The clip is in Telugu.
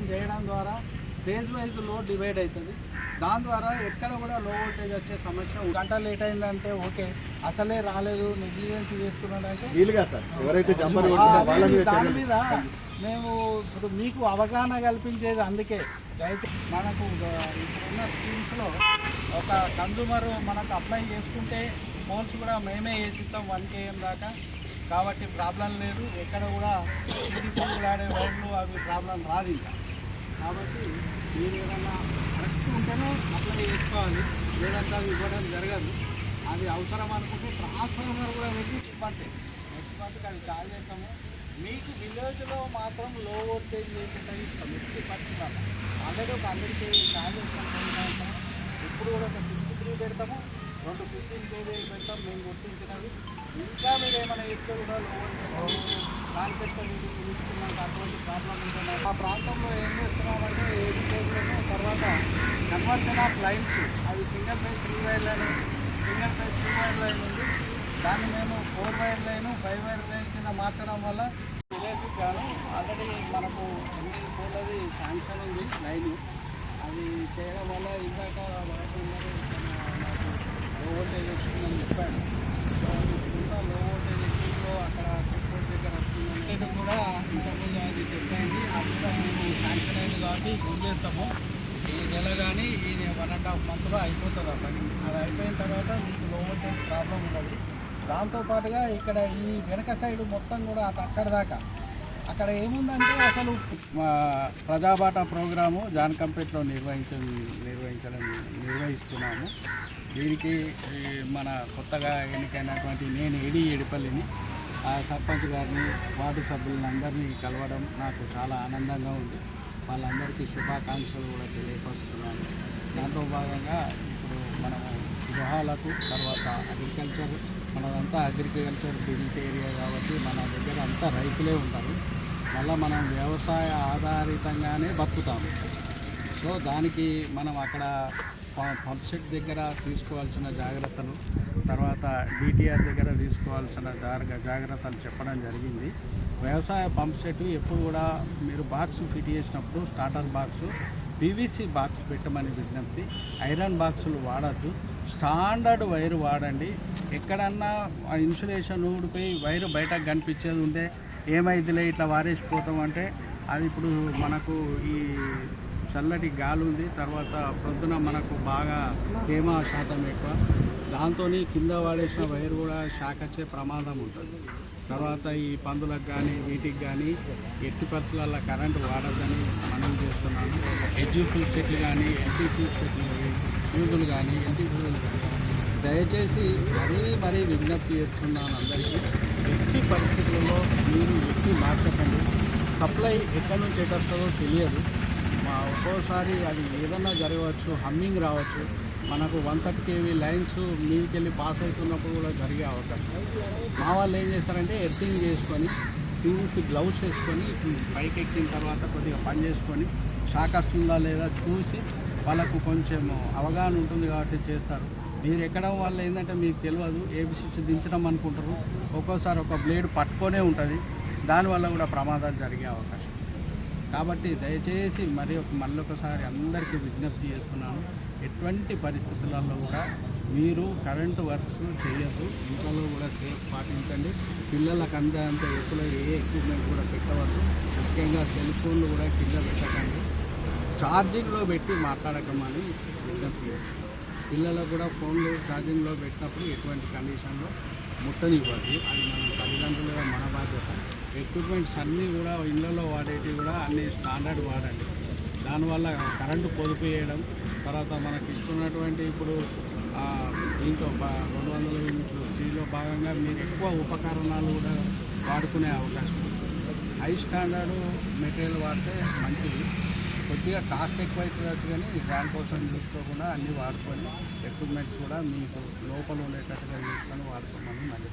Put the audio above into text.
చేయడం ద్వారా ఫేజ్ వైజ్ లోడ్ డివైడ్ అవుతుంది. దాని ద్వారా ఎక్కడ కూడా లో వోల్టేజ్ వచ్చే సమస్య. గంట లేట్ అయిందంటే ఓకే, అసలే రాలేదు, నెగ్లిజెన్స్ చేస్తున్నాడంటే దాని మీద మేము ఇప్పుడు మీకు అవగాహన కల్పించేది. అందుకే మనకు ఇప్పుడున్న స్కీమ్స్లో ఒక కన్జ్యూమర్ మనకు అప్లై చేసుకుంటే ఫోన్స్ కూడా మేమే వేసిస్తాం 1 km దాకా. కాబట్టి ప్రాబ్లం లేదు, ఎక్కడ కూడా ఆడే వైర్లు అవి ప్రాబ్లం రాదు ఇంకా. కాబట్టి మీరు ఏదన్నా కరెక్ట్ ఉంటేనే అప్లై చేసుకోవాలి, లేదంటే అది ఇవ్వడం జరగదు. అది అవసరం అనుకుంటే ట్రాన్స్ఫార్మర్ కూడా వెళ్ళి నెక్స్ట్ మంత్కి అది చార్జ్ చేస్తాము. మీకు విలేజ్లో మాత్రం లో వోల్టేజ్ లేకుండా ఇస్తాం. ఎట్టి పరిస్థితుల్లో ఆల్రెడీ ఒక 100 kV చార్జ్ చేస్తాం. ఇప్పుడు కూడా ఒక 63 పెడతాము, 2 15 kV పెడతాం మేము గుర్తించినవి. ఇంకా మీరు ఏమైనా చెప్తే కూడా లో వోల్టేజ్ కాన్సెప్ట్ తీసుకున్నాక అటువంటి ప్రాబ్లం ఉంటుంది. ఆ ప్రాంతంలో ఏం చేస్తున్నామంటే ఏది కేజీలను తర్వాత కన్వర్షన్ ఆఫ్ లైన్స్, అది single phase 3 wire line, single phase 2 wire line ఉంది. దాన్ని మేము 4 వైర్ లైన్ 5 వైర్ లైన్ కింద మార్చడం వల్ల విలేజ్కి గాను ఆల్రెడీ మనకు 8 పోలది శాంక్షన్ ఉంది లైన్. అది చేయడం వల్ల ఇందాక నాకు లో వోల్టేజ్ వచ్చిందని చెప్పాను. లో వోల్టేజ్ వచ్చిందో అక్కడ చెక్ దగ్గర వస్తుందని కూడా ఇంతకుముందు అది చెప్పండి. అది కూడా మేము శాంక్షన్ అయింది కాబట్టి బుక్ చేస్తాము. ఈ నెల కానీ ఈ 1.5 monthలో అయిపోతుంది ఆ పని. అది అయిపోయిన తర్వాత మీకు లో వోల్టేజ్ ప్రాబ్లం ఉండదు. దాంతోపాటుగా ఇక్కడ ఈ వెనక సైడ్ మొత్తం కూడా అక్కడ దాకా అక్కడ ఏముందంటే అసలు ప్రజాబాట ప్రోగ్రాము జాన్కంపేటలో నిర్వహిస్తున్నాము. దీనికి మన కొత్తగా ఎన్నికైనటువంటి నేను ఏడిపల్లిని సర్పంచ్ గారిని వార్డు సభ్యులని అందరినీ కలవడం నాకు చాలా ఆనందంగా ఉంది. వాళ్ళందరికీ శుభాకాంక్షలు కూడా తెలియపరుస్తున్నాను. దాంతో భాగంగా ఇప్పుడు మనము గృహాలకు తర్వాత అగ్రికల్చర్, మనదంతా అగ్రికల్చర్ బిల్ట్ ఏరియా కాబట్టి మన దగ్గర అంతా రైతులే ఉంటారు. మళ్ళీ మనం వ్యవసాయ ఆధారితంగానే బతుకుతాము. సో దానికి మనం అక్కడ పంప్ సెట్ దగ్గర తీసుకోవాల్సిన జాగ్రత్తలు, తర్వాత డిటిఆర్ దగ్గర తీసుకోవాల్సిన జాగ్రత్తలు చెప్పడం జరిగింది. వ్యవసాయ పంప్ సెట్ ఎప్పుడు కూడా మీరు బాక్స్ ఫిట్ చేసినప్పుడు స్టార్టర్ బాక్సు పీవీసీ బాక్స్ పెట్టమని విజ్ఞప్తి. ఐరన్ బాక్సులు వాడద్దు, స్టాండర్డ్ వైరు వాడండి. ఎక్కడన్నా ఇన్సులేషన్ ఊడిపోయి వైరు బయటకు కనిపించేది ఉంటే ఏమైందిలే ఇట్లా వారేసిపోతాం అంటే అది ఇప్పుడు మనకు ఈ చల్లటి గాలి ఉంది, తర్వాత ప్రొద్దున మనకు బాగా తేమ శాతం ఎక్కువ, దాంతో కింద వాడేసిన వైరు కూడా షాక్ వచ్చే ప్రమాదం ఉంటుంది. తర్వాత ఈ పందులకు కానీ వీటికి కానీ ఎట్టి పరిస్థితులలో కరెంటు వాడద్దని మనం చేస్తున్నాను. ఎడ్జీ ఫ్యూజ్ సెట్లు కానీ ఎల్టీ ఫ్యూజ్ సెట్లు ఫ్యూజులు కానీ ఎల్టీ ఫ్యూజులు కానీ దయచేసి మరీ విజ్ఞప్తి చేస్తున్నాను అందరికీ. ఎట్టి పరిస్థితుల్లో మీరు మార్చకండి. సప్లై ఎక్కడి నుంచి ఎట్టొస్తుందో తెలియదు. ఒక్కోసారి అది ఏదన్నా జరగవచ్చు, హమ్మింగ్ రావచ్చు. మనకు 130 kV లైన్స్ మీదికెళ్ళి పాస్ అవుతున్నప్పుడు కూడా జరిగే అవకాశం. మా వాళ్ళు ఏం చేస్తారంటే ఎర్తింగ్ చేసుకొని పీవీసీ గ్లౌస్ వేసుకొని పైకి ఎక్కిన తర్వాత కొద్దిగా పని చేసుకొని షాక్ వస్తుందా లేదా చూసి వాళ్ళకు కొంచెం అవగాహన ఉంటుంది కాబట్టి చేస్తారు. మీరు ఎక్కడం వల్ల ఏంటంటే మీకు తెలియదు, ఏబిసి దించడం అనుకుంటారు. ఒక్కోసారి ఒక బ్లేడ్ పట్టుకొనే ఉంటుంది, దానివల్ల కూడా ప్రమాదాలు జరిగే అవకాశం. కాబట్టి దయచేసి మళ్ళీ ఒకసారి అందరికీ విజ్ఞప్తి చేస్తున్నాను, ఎటువంటి పరిస్థితులలో కూడా మీరు కరెంటు వర్క్స్ చేయొద్దు. ఇంట్లో కూడా సేఫ్ పాటించండి. పిల్లలకు అంత ఎప్పుడు ఏ ఎక్విప్మెంట్ కూడా పెట్టవద్దు. ముఖ్యంగా సెల్ ఫోన్లు కూడా కింద పెట్టకండి. ఛార్జింగ్లో పెట్టి మాట్లాడకమని విజ్ఞప్తి చేస్తున్నాను. పిల్లలకు కూడా ఫోన్లు ఛార్జింగ్లో పెట్టినప్పుడు ఎటువంటి కండిషన్లో ముట్టనివ్వద్దు. అది మన తల్లిదండ్రులుగా మన బాధ్యత. ఎక్విప్మెంట్స్ అన్నీ కూడా ఇళ్లలో వాడేటివి కూడా అన్నీ స్టాండర్డ్ వాడండి. దానివల్ల కరెంటు పొదుపు చేయడం, తర్వాత మనకి ఇస్తున్నటువంటి ఇప్పుడు దీంట్లో 200 యూనిట్లు దీనిలో భాగంగా మీరు ఎక్కువ ఉపకరణాలు కూడా వాడుకునే అవకాశం ఉంది. హై స్టాండర్డ్ మెటీరియల్ వాడితే మంచిది. కొద్దిగా కాస్ట్ ఎక్కువ అవుతుంది కానీ దానికోసం చూసుకోకుండా అన్నీ వాడుకొని ఎక్విప్మెంట్స్ కూడా మీకు లోపల ఉండేటట్టుగా చూసుకొని వాడుకోమని మళ్ళీ